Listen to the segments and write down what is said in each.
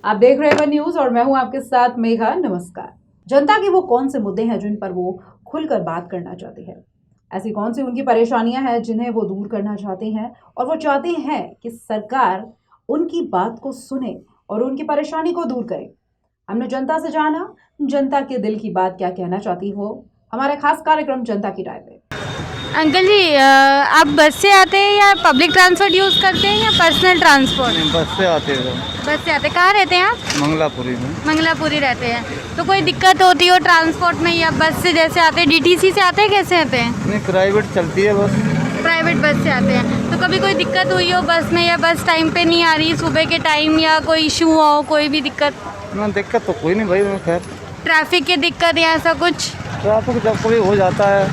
आप देख रहे हैं वन न्यूज और मैं हूं आपके साथ मेघा। नमस्कार। जनता के वो कौन से मुद्दे हैं जिन पर वो खुलकर बात करना चाहती है? ऐसी कौन सी उनकी परेशानियां हैं जिन्हें वो दूर करना चाहते हैं और वो चाहते हैं कि सरकार उनकी बात को सुने और उनकी परेशानी को दूर करे। हमने जनता से जाना जनता के दिल की बात क्या कहना चाहती हो। हमारा खास कार्यक्रम जनता की राय पे। अंकल जी, आप बस से आते हैं या पब्लिक ट्रांसपोर्ट यूज़ करते हैं या पर्सनल ट्रांसपोर्ट? बस से आते हैं। बस से आते हैं। कहाँ रहते हैं आप? मंगलापुरी में। मंगलापुरी रहते हैं। तो कोई दिक्कत होती हो ट्रांसपोर्ट में या बस से जैसे आते हैं डीटीसी से आते हैं, कैसे आते हैं? नहीं, प्राइवेट चलती है बस। प्राइवेट बस से आते हैं। तो कभी कोई दिक्कत हुई हो बस में या बस टाइम पे नहीं आ रही सुबह के टाइम या कोई इशू हो, कोई भी दिक्कत? ना, दिक्कत तो कोई नहीं भाई। खैर ट्रैफिक की दिक्कत या ऐसा कुछ? ट्रैफिक जब कभी हो जाता है,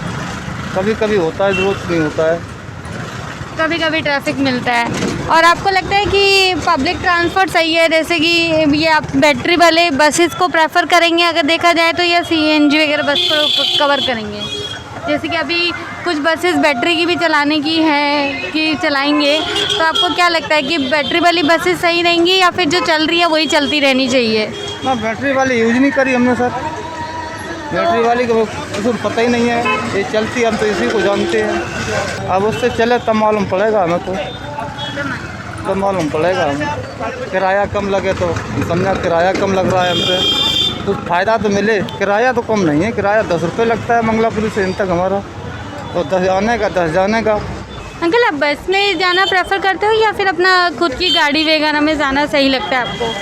कभी कभी होता है, रोज नहीं होता है। कभी कभी ट्रैफिक मिलता है। और आपको लगता है कि पब्लिक ट्रांसपोर्ट सही है, जैसे कि ये आप बैटरी वाले बसेस को प्रेफर करेंगे अगर देखा जाए तो, या सीएनजी वगैरह बस को कवर करेंगे? जैसे कि अभी कुछ बसेस बैटरी की भी चलाने की है कि चलाएंगे, तो आपको क्या लगता है कि बैटरी वाली बसेस सही रहेंगी या फिर जो चल रही है वही चलती रहनी चाहिए? ना, बैटरी वाली यूज नहीं करी हमने सर। बैटरी वाली को उसको पता ही नहीं है, ये चलती हम तो इसी को जानते हैं। अब उससे चले तब मालूम पड़ेगा हमें, तो तब मालूम पड़ेगा हमें। किराया कम लगे तो समझा, किराया कम लग रहा है हमसे तो फ़ायदा तो मिले। किराया तो कम नहीं है, किराया 10 रुपये लगता है मंगलापुरी से इन तक हमारा, और 10 आने का 10 जाने का। अंकल, आप बस में जाना प्रेफर करते हो या फिर अपना खुद की गाड़ी वगैरह में जाना सही लगता है आपको?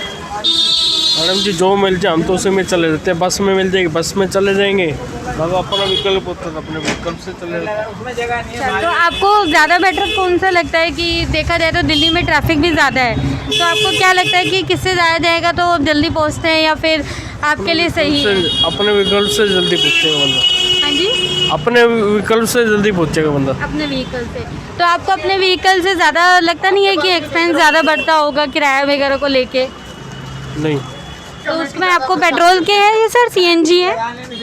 मैडम जी, जो मिल जाए हम तो उसी में चले जाते हैं। बस में मिल जाएगी बस में चले जाएंगे, बाबा अपना विकल्प होता है अपने विकल्प से चले जाते हैं। तो आपको ज़्यादा बेटर कौन सा लगता है कि देखा जाए तो दिल्ली में ट्रैफिक भी ज़्यादा है, तो आपको क्या लगता है कि किससे जाया जाएगा तो जल्दी पहुँचते हैं या फिर आपके लिए सही है? अपने विकल्प से जल्दी पहुँचेगा बंदा। हाँ जी, अपने विकल्प से जल्दी पहुँचेगा बंदा। अपने व्हीकल से। तो आपको अपने व्हीकल से ज़्यादा लगता नहीं है कि एक्सपेंस ज़्यादा बढ़ता होगा किराया वगैरह को लेके? नहीं, तो उसमें आपको पेट्रोल के है या सर सीएनजी है?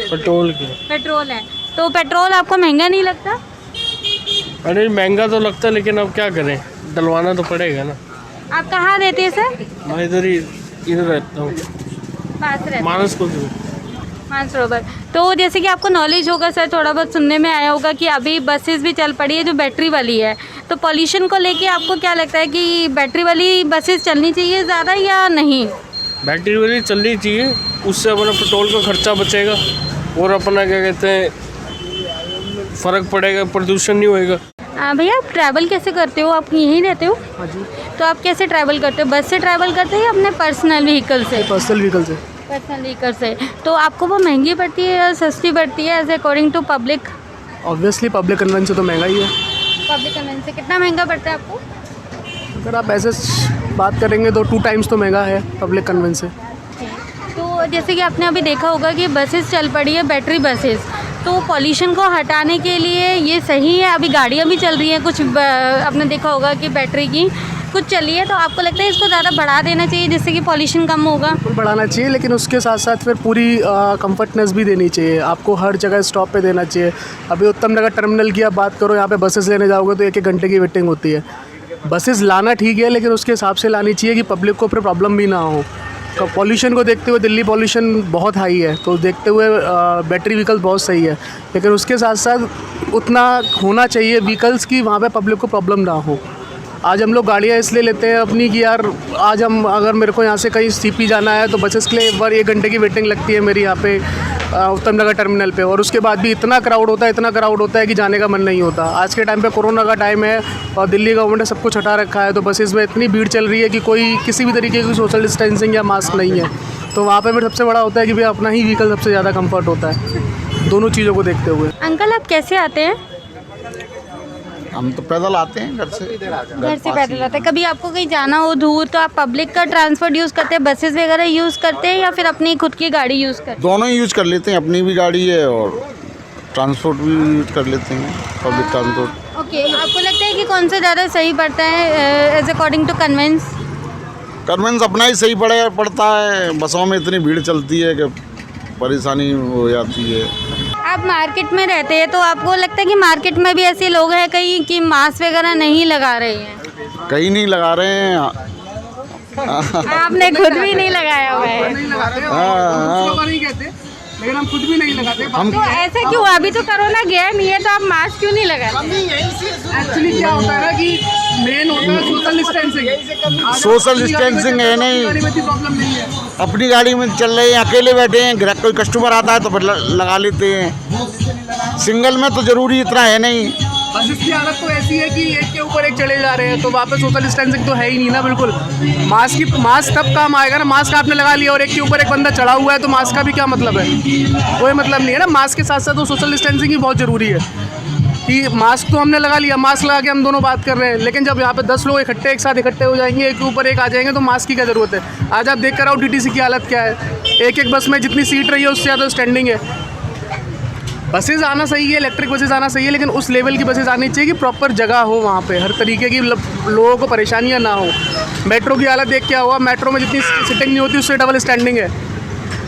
पेट्रोल के। पेट्रोल है। तो पेट्रोल आपको महंगा नहीं लगता? अरे महंगा तो लगता है, लेकिन अब क्या करें, डलवाना तो पड़ेगा ना। आप कहाँ रहते हैं सर? मैं इधर रहता हूँ, पास रहते हैं। मानसरोवर। तो जैसे कि आपको नॉलेज होगा सर, थोड़ा बहुत सुनने में आया होगा कि अभी बसेस भी चल पड़ी है जो बैटरी वाली है, तो पॉल्यूशन को लेके आपको क्या लगता है कि बैटरी वाली बसेस चलनी चाहिए ज़्यादा या नहीं? बैटरी वाली चलनी चाहिए, उससे अपना पेट्रोल का खर्चा बचेगा और अपना क्या कहते हैं फ़र्क पड़ेगा, प्रदूषण नहीं होएगा। भैया, आप ट्रैवल कैसे करते हो? आप यहीं रहते हो? हाँ जी। तो आप कैसे ट्रैवल करते हो? बस से ट्रैवल करते हो या अपने पर्सनल व्हीकल से? पर्सनल व्हीकल से। पर्सनल व्हीकल से। तो आपको वो महंगी पड़ती है या सस्ती पड़ती है as according to public? Obviously public conveyance से तो महंगा ही है। पब्लिक कन्वेंस से कितना महंगा पड़ता है आपको? अगर आप ऐसे बात करेंगे तो 2 टाइम्स तो महंगा है पब्लिक कन्वेंस से। तो जैसे कि आपने अभी देखा होगा कि बसेस चल पड़ी है बैटरी बसेस, तो पॉल्यूशन को हटाने के लिए ये सही है? अभी गाड़ियाँ भी चल रही हैं कुछ, आपने देखा होगा कि बैटरी की कुछ चली है, तो आपको लगता है इसको ज़्यादा बढ़ा देना चाहिए जिससे कि पॉल्यूशन कम होगा? बढ़ाना चाहिए, लेकिन उसके साथ साथ फिर पूरी कंफर्टनेस भी देनी चाहिए। आपको हर जगह स्टॉप पे देना चाहिए। अभी उत्तम नगर टर्मिनल की आप बात करो, यहाँ पे बसेस लेने जाओगे तो 1-1 घंटे की वेटिंग होती है। बसेस लाना ठीक है, लेकिन उसके हिसाब से लानी चाहिए कि पब्लिक को फिर प्रॉब्लम भी ना हो। पॉल्यूशन को देखते हुए, दिल्ली पॉल्यूशन बहुत हाई है, तो देखते हुए बैटरी व्हीकल्स बहुत सही है, लेकिन उसके साथ साथ उतना होना चाहिए व्हीकल्स की वहाँ पे पब्लिक को प्रॉब्लम ना हो। आज हम लोग गाड़ियाँ इसलिए लेते हैं अपनी कि यार आज हम अगर मेरे को यहाँ से कहीं सीपी जाना है तो बसेस के लिए एक बार 1 घंटे की वेटिंग लगती है मेरी यहाँ पे उत्तम नगर टर्मिनल पे, और उसके बाद भी इतना क्राउड होता है कि जाने का मन नहीं होता। आज के टाइम पे कोरोना का टाइम है और दिल्ली गवर्नमेंट ने सब कुछ हटा रखा है, तो बसेस में इतनी भीड़ चल रही है कि कोई किसी भी तरीके की सोशल डिस्टेंसिंग या मास्क नहीं है, तो वहाँ पे फिर सबसे बड़ा होता है कि भाई अपना ही व्हीकल सबसे ज़्यादा कम्फर्ट होता है, दोनों चीज़ों को देखते हुए। अंकल, आप कैसे आते हैं? हम तो पैदल आते हैं, घर से पैदल आते हैं। कभी आपको कहीं जाना हो दूर तो आप पब्लिक का ट्रांसपोर्ट यूज़ करते हैं, बसेस वगैरह यूज़ करते हैं या फिर अपनी खुद की गाड़ी यूज़ करते हैं? दोनों ही यूज कर लेते हैं, अपनी भी गाड़ी है और ट्रांसपोर्ट भी यूज कर लेते हैं, पब्लिक ट्रांसपोर्ट। ओके, आपको लगता है कि कौन सा ज़्यादा सही पड़ता है as according to conveyance? Conveyance अपना ही सही पड़ता है। बसों में इतनी भीड़ चलती है कि परेशानी हो जाती है। आप मार्केट में रहते हैं तो आपको लगता है कि मार्केट में भी ऐसे लोग हैं कहीं कि मास्क वगैरह नहीं लगा रहे हैं? कहीं नहीं लगा रहे हैं, आपने खुद भी नहीं लगाया हुआ है, नहीं लगाते, हाँ। दूसरों का नहीं कहते, लेकिन हम खुद भी नहीं लगाते। तो ऐसा क्यों? अभी तो कोरोना गया नहीं है तो आप मास्क क्यों नहीं लगाते? एक्चुअली क्या होता है ना कि मेन होता है सोशल डिस्टेंसिंग। सोशल डिस्टेंसिंग है नहीं, प्रॉब्लम नहीं है। अपनी गाड़ी में चल रहे हैं, अकेले बैठे हैं, ग्राहक कोई कस्टमर आता है तो फिर लगा लेते हैं। सिंगल में तो ज़रूरी इतना है नहीं। बस इसकी हालत तो ऐसी है कि एक के ऊपर एक चले जा रहे हैं, तो वहाँ पे सोशल डिस्टेंसिंग तो है ही नहीं ना बिल्कुल। मास्क तब काम आएगा ना, मास्क आपने लगा लिया और एक के ऊपर एक बंदा चढ़ा हुआ है तो मास्क का भी क्या मतलब है? कोई मतलब नहीं है ना। मास्क के साथ साथ तो सोशल डिस्टेंसिंग ही बहुत ज़रूरी है कि मास्क तो हमने लगा लिया, मास्क लगा के हम दोनों बात कर रहे हैं, लेकिन जब यहाँ पे 10 लोग एक साथ इकट्ठे हो जाएंगे, एक के ऊपर एक आ जाएंगे तो मास्क की क्या ज़रूरत है? आज आप देख कर आओ DTC की हालत क्या है। एक बस में जितनी सीट रही है उससे ज़्यादा स्टैंडिंग है। बसेज़ आना सही है, इलेक्ट्रिक बसेज़ आना सही है, लेकिन उस लेवल की बसेज़ आनी चाहिए कि प्रॉपर जगह हो वहाँ पे, हर तरीके की लोगों को परेशानियाँ ना हो। मेट्रो की हालत देख क्या हुआ, मेट्रो में जितनी सिटिंग नहीं होती उससे डबल स्टैंडिंग है।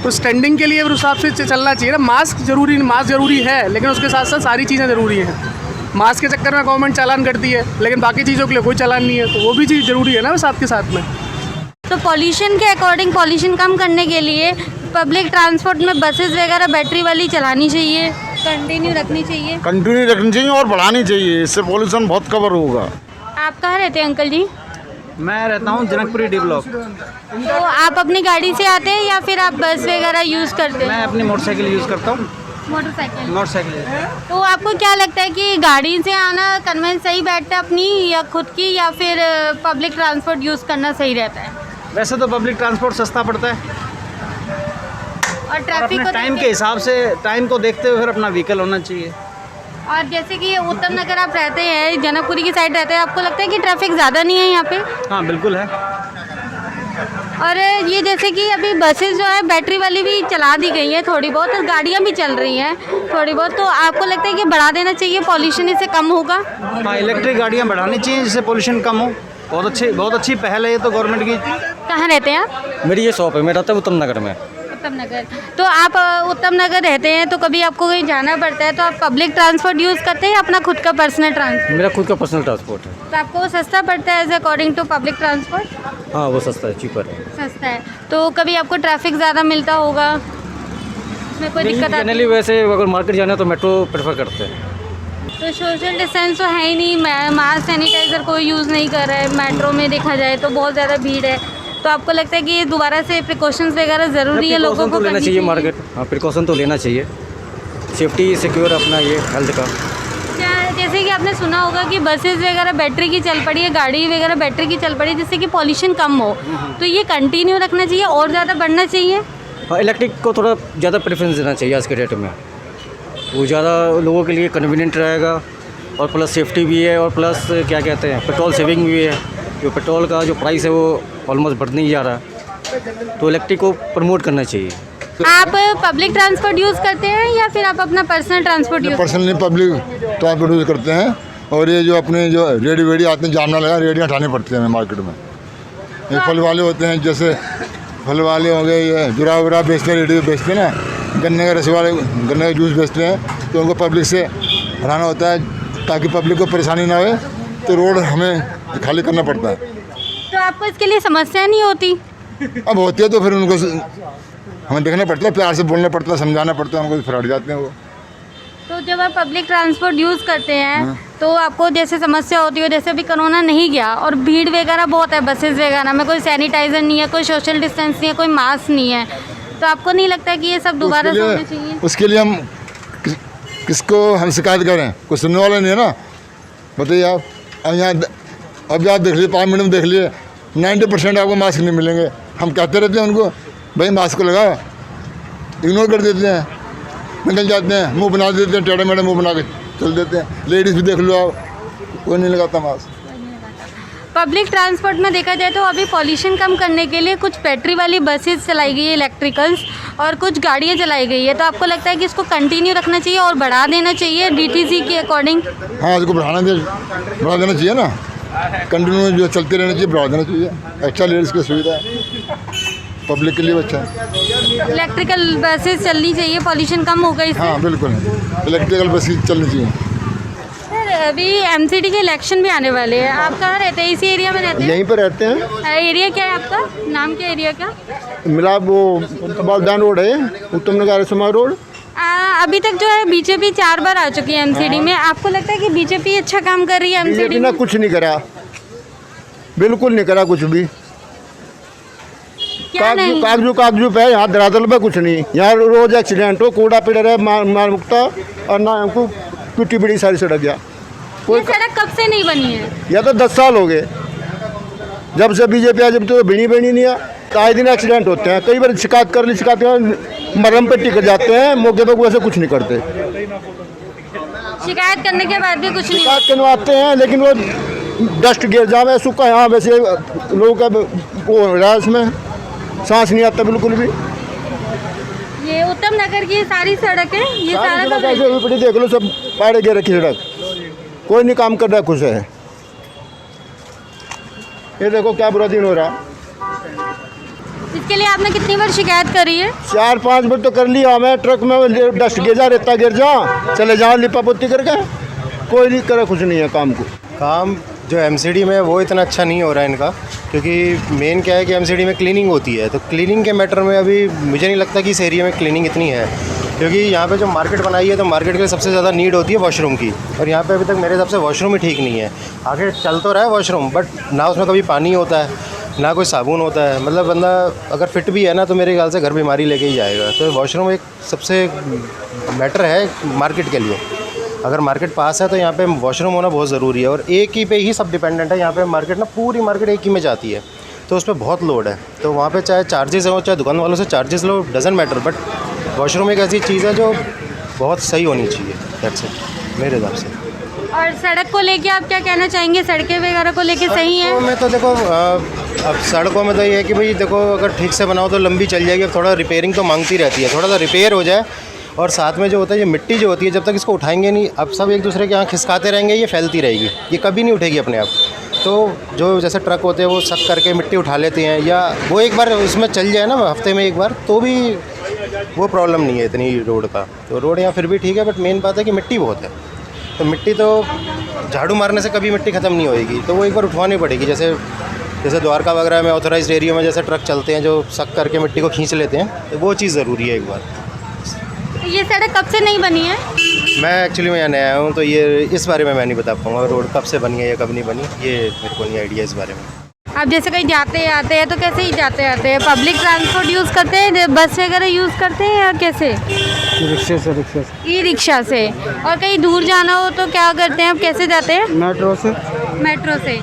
तो स्टैंडिंग के लिए उस हिसाब से चलना चाहिए ना। मास्क ज़रूरी है, लेकिन उसके साथ साथ सारी चीज़ें ज़रूरी हैं। मास्क के चक्कर में गवर्नमेंट चालान करती है, लेकिन बाकी चीज़ों के लिए कोई चालान नहीं है, तो वो भी चीज़ ज़रूरी है ना साथ के साथ में। तो पॉल्यूशन के अकॉर्डिंग, पॉल्यूशन कम करने के लिए पब्लिक ट्रांसपोर्ट में बसेस वगैरह बैटरी वाली चलानी चाहिए, कंटिन्यू रखनी चाहिए। कंटिन्यू रखनी चाहिए और बढ़ानी चाहिए, इससे पॉल्यूशन बहुत कवर होगा। आप कहाँ रहते हैं अंकल जी? मैं रहता हूँ जनकपुरी डी ब्लॉक। तो आप अपनी गाड़ी से आते हैं या फिर आप बस वगैरह यूज़ करते हैं? मैं अपनी मोटरसाइकिल यूज़ करता हूँ। मोटरसाइकिल। तो आपको क्या लगता है कि गाड़ी से आना कन्वेंस सही बैठता है अपनी, या खुद की, या फिर पब्लिक ट्रांसपोर्ट यूज़ करना सही रहता है? वैसे तो पब्लिक ट्रांसपोर्ट सस्ता पड़ता है और और ट्रैफिक अपने टाइम के हिसाब से, टाइम को देखते हुए फिर अपना व्हीकल होना चाहिए। और जैसे कि उत्तम नगर आप रहते हैं, जनकपुरी की साइड रहते हैं, आपको लगता है कि ट्रैफिक ज़्यादा नहीं है यहाँ पे? हाँ बिल्कुल है। और ये जैसे कि अभी बसेस जो है बैटरी वाली भी चला दी गई है, थोड़ी बहुत गाड़ियाँ भी चल रही हैं थोड़ी बहुत, तो आपको लगता है कि बढ़ा देना चाहिए, पॉल्यूशन इससे कम होगा? हाँ, इलेक्ट्रिक गाड़ियाँ बढ़ानी चाहिए जिससे पोल्यूशन कम हो। बहुत अच्छी पहल है ये तो गवर्नमेंट की। कहाँ रहते हैं आप? मेरी ये शॉप है, मैं रहता हूँ उत्तम नगर में। उत्तम नगर। तो आप उत्तम नगर रहते हैं, तो कभी आपको कहीं जाना पड़ता है तो आप पब्लिक ट्रांसपोर्ट यूज़ करते हैं या अपना खुद का पर्सनल ट्रांसपोर्ट? मेरा खुद का पर्सनल ट्रांसपोर्ट है। तो आपको वो सस्ता पड़ता है as according to public transport? हाँ वो सस्ता है, चीपर है। सस्ता है। तो कभी आपको ट्रैफिक ज़्यादा मिलता होगा, उसमें कोई दिक्कत आती जनरली वैसे अगर मार्केट जाना है तो मेट्रो प्रेफर करते हैं। तो सोशल डिस्टेंस तो है ही नहीं, मास्क सैनिटाइज़र कोई यूज़ नहीं कर रहा है, मेट्रो में देखा जाए तो बहुत ज़्यादा भीड़ है, तो आपको लगता है कि ये दोबारा से प्रिकॉशंस वगैरह ज़रूरी है लोगों को तो लेना चाहिए मार्केट। हाँ प्रिकॉशन तो लेना चाहिए, सेफ्टी सिक्योर अपना ये हेल्थ का। जैसे कि आपने सुना होगा कि बसेस वगैरह बैटरी की चल पड़ी है, गाड़ी वगैरह बैटरी की चल पड़ी है, जिससे कि पॉल्यूशन कम हो, तो ये कंटिन्यू रखना चाहिए और ज़्यादा बढ़ना चाहिए? हाँ इलेक्ट्रिक को थोड़ा ज़्यादा प्रेफरेंस देना चाहिए आज के डेट में, वो ज़्यादा लोगों के लिए कन्वीनियंट रहेगा और प्लस सेफ्टी भी है और प्लस क्या कहते हैं पेट्रोल सेविंग भी है। जो पेट्रोल का जो प्राइस है वो ऑलमोस्ट बढ़ने ही जा रहा है, तो इलेक्ट्रिक को प्रमोट करना चाहिए। आप पब्लिक ट्रांसपोर्ट यूज़ करते हैं या फिर आप अपना personal transport use? Personally public transport use करते हैं, और ये जो अपने जो रेडी वेडी आते हैं जामना लगा, रेडियाँ उठानी पड़ती हैं हमें मार्केट में। ये फल वाले होते हैं, जैसे फल वाले हो गए, ये जुरा वुरा बेचते हैं, रेडी बेचते हैं ना, गन्ने का रस वाले गन्ने का जूस बेचते हैं, तो उनको पब्लिक से हटाना होता है ताकि पब्लिक को परेशानी ना हो, तो रोड हमें खाली करना पड़ता है। तो आपको इसके लिए समस्या नहीं होती? अब होती है तो फिर उनको हमें देखना पड़ता है, प्यार से बोलना पड़ता है, समझाना पड़ता है, उनको फिर हट जाते हैं वो। तो जब आप पब्लिक ट्रांसपोर्ट यूज़ करते हैं तो आपको जैसे समस्या होती है, जैसे अभी कोरोना नहीं गया और भीड़ वगैरह बहुत है बसेस वगैरह में, कोई सैनिटाइज़र नहीं है, कोई सोशल डिस्टेंस नहीं है, कोई मास्क नहीं है, तो आपको नहीं लगता कि ये सब दोबारा से होना चाहिए? उसके लिए हम किसको हम शिकायत करें, कोई सुनने वाला नहीं है ना। बताइए आप, अब यहाँ अभी आप देख लीजिए 5 मिनट में देख लिए 90% आपको मास्क नहीं मिलेंगे। हम कहते रहते हैं उनको भाई मास्क को लगाओ, इग्नोर कर देते हैं, निकल जाते हैं, मुंह बना देते हैं, टेढ़े मेढ़े मुंह बना के चल देते हैं। लेडीज़ भी देख लो आप, कोई नहीं लगाता मास्क। पब्लिक ट्रांसपोर्ट में देखा जाए तो अभी पॉल्यूशन कम करने के लिए कुछ बैटरी वाली बसेस चलाई गई है, इलेक्ट्रिकल्स, और कुछ गाड़ियाँ चलाई गई है, तो आपको लगता है कि इसको कंटिन्यू रखना चाहिए और बढ़ा देना चाहिए DTC के अकॉर्डिंग? हाँ, इसको बढ़ा देना चाहिए ना, कंटिन्यू जो चलते रहना चाहिए, बढ़ा देना चाहिए। अच्छा लेडीज़ की सुविधा है, पब्लिक के लिए अच्छा है। इलेक्ट्रिकल बसेस चलनी चाहिए, पॉल्यूशन कम होगा इससे? हाँ बिल्कुल, इलेक्ट्रिकल बसेस चलनी चाहिए। सर अभी एमसीडी के इलेक्शन भी आने वाले हैं, आप कहाँ रहते हैं? इसी एरिया में रहते हैं? यहीं पर रहते हैं। एरिया क्या है आपका? नाम क्या एरिया का? मिला वो कबालदान रोड है, उत्तम नगर समा रोड। अभी तक जो है बीजेपी 4 बार आ चुकी है एमसीडी में, आपको लगता है कि बीजेपी अच्छा काम कर रही है एमसीडी बीजेपी में? ने कुछ नहीं करा, बिल्कुल नहीं करा कुछ भी। क्या नहीं? कागजू पे यहाँ धरातल पे कुछ नहीं। यहाँ रोज एक्सीडेंट हो, कूड़ा पीड़ा रहे, मार मुक्ता, और ना हमको टूटी पड़ी सारी सड़क। ये सड़क कब से नहीं बनी है? या तो 10 साल हो गए जब से बीजेपी आया, जब तो बनी नहीं है। तो आए दिन एक्सीडेंट होते हैं, कई बार शिकायत कर ली, मरहम पे टिक जाते हैं, मौके पर वैसे कुछ नहीं करते। शिकायत करने के बाद भी कुछ नहीं? शिकायत करवाते हैं लेकिन वो डस्ट गिर जावे, सूखा यहाँ वैसे लोगों का वो हो रहा है, इसमें सांस नहीं आता बिल्कुल भी। ये उत्तम नगर की सारी सड़क है, ये सारा सड़क ऐसे हुई पड़ी, देख लो सब पाड़े गिर रखी सड़क, कोई नहीं काम कर रहा, खुश है। ये देखो क्या बुरा दिन हो रहा। इसके लिए आपने कितनी बार शिकायत करी है? 4-5 बार तो कर लिया मैं, ट्रक में डस्ट गिर जा, रेता गिर जा, चले जाओ लिपा पोती करके, कोई नहीं करे, कुछ नहीं है काम को। काम जो एमसीडी में वो इतना अच्छा नहीं हो रहा है इनका, क्योंकि मेन क्या है कि एमसीडी में क्लीनिंग होती है, तो क्लीनिंग के मैटर में अभी मुझे नहीं लगता कि इस एरिया में क्लीनिंग इतनी है, क्योंकि यहाँ पे जो मार्केट बनाई है तो मार्केट के लिए सबसे ज़्यादा नीड होती है वॉशरूम की, और यहाँ पे अभी तक मेरे हिसाब से वॉशरूम ही ठीक नहीं है। आगे चल तो रहा है वॉशरूम, बट ना उसमें कभी पानी होता है, ना कोई साबुन होता है। मतलब बंदा अगर फिट भी है ना तो मेरे ख्याल से घर बीमारी लेके ही जाएगा। तो वॉशरूम एक सबसे मैटर है मार्केट के लिए। अगर मार्केट पास है तो यहाँ पे वॉशरूम होना बहुत ज़रूरी है, और एक ही पे ही सब डिपेंडेंट है। यहाँ पे मार्केट ना पूरी मार्केट एक ही में जाती है, तो उस पर बहुत लोड है। तो वहाँ पे चाहे चार्जेस हो, चाहे दुकान वालों से charges low, doesn't matter, but washroom एक ऐसी चीज़ है जो बहुत सही होनी चाहिए, दैट्स इट मेरे हिसाब से। और सड़क को लेके आप क्या कहना चाहेंगे? सड़कें वगैरह को लेके सही है? मैं तो देखो अब सड़कों में तो ये है कि भाई देखो, अगर ठीक से बनाओ तो लंबी चल जाएगी। अब थोड़ा रिपेयरिंग तो मांगती रहती है, थोड़ा सा रिपेयर हो जाए। और साथ में जो होता है ये मिट्टी जो होती है, जब तक इसको उठाएंगे नहीं, अब सब एक दूसरे के यहाँ खिसकाते रहेंगे, ये फैलती रहेगी, ये कभी नहीं उठेगी अपने आप। तो जो जैसे ट्रक होते हैं वो सक करके मिट्टी उठा लेते हैं, या वो एक बार उसमें चल जाए ना हफ्ते में एक बार, तो भी वो प्रॉब्लम नहीं है इतनी रोड का। तो रोड यहाँ फिर भी ठीक है, बट मेन बात है कि मिट्टी बहुत है। तो मिट्टी तो झाड़ू मारने से कभी मिट्टी ख़त्म नहीं होएगी, तो वो एक बार उठवानी पड़ेगी। जैसे द्वारका वगैरह में ऑथराइज्ड एरिया में जैसे ट्रक चलते हैं जो सक करके मिट्टी को खींच लेते हैं, तो वो चीज़ ज़रूरी है एक बार। ये सड़क कब से नहीं बनी है? मैं एक्चुअली मैं यहाँ नया हूँ, तो ये इस बारे में मैं नहीं बता पाऊँगा रोड कब से बनी है या कब नहीं बनी, ये मेरे को नहीं आइडिया इस बारे में। आप जैसे कहीं जाते आते हैं तो कैसे ही जाते आते हैं? पब्लिक ट्रांसपोर्ट यूज़ करते हैं, बस वगैरह यूज़ करते हैं, या कैसे? रिक्शे से ई रिक्शा से। और कहीं दूर जाना हो तो क्या करते हैं आप, कैसे जाते हैं? मेट्रो से। मेट्रो से।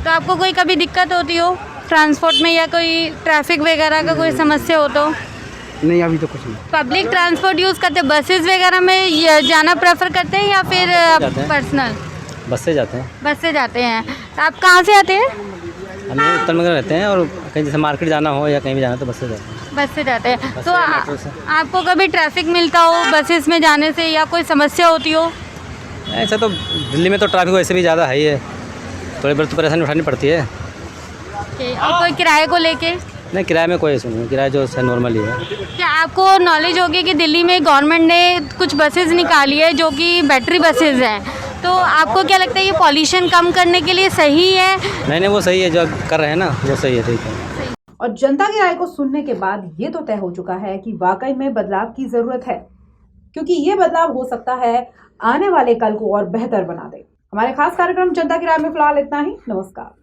तो आपको कोई कभी दिक्कत होती हो ट्रांसपोर्ट में, या कोई ट्रैफिक वगैरह का कोई समस्या हो तो? नहीं, अभी तो कुछ नहीं। पब्लिक ट्रांसपोर्ट यूज़ करते हैं, बसेस वगैरह में जाना प्रेफर करते हैं, या फिर पर्सनल? बस से जाते हैं। बस से जाते हैं। तो आप कहाँ से आते हैं? हम उत्तर नगर रहते हैं, और कहीं जैसे मार्केट जाना हो या कहीं भी जाना तो बस से जाते हैं। बस से जाते हैं। बस तो से, मेट्रो से। आपको कभी ट्रैफिक मिलता हो बसेस में जाने से, या कोई समस्या होती हो? ऐसा तो दिल्ली में तो ट्रैफिक वैसे भी ज़्यादा है, थोड़ी बहुत तो परेशानी उठानी पड़ती है। और कोई किराए को लेके? नहीं, किराए में कोई इशू नहीं, किराया जो है नॉर्मल ही है। क्या आपको नॉलेज होगी कि दिल्ली में गवर्नमेंट ने कुछ बसेस निकाली है जो कि बैटरी बसेस हैं, तो आपको क्या लगता है ये पॉल्यूशन कम करने के लिए सही है? नहीं, वो सही है, जो कर रहे हैं ना वो सही है, ठीक है। और जनता की राय को सुनने के बाद ये तो तय हो चुका है कि वाकई में बदलाव की जरूरत है, क्योंकि ये बदलाव हो सकता है आने वाले कल को और बेहतर बना दे। हमारे खास कार्यक्रम जनता की राय में फिलहाल इतना ही। नमस्कार।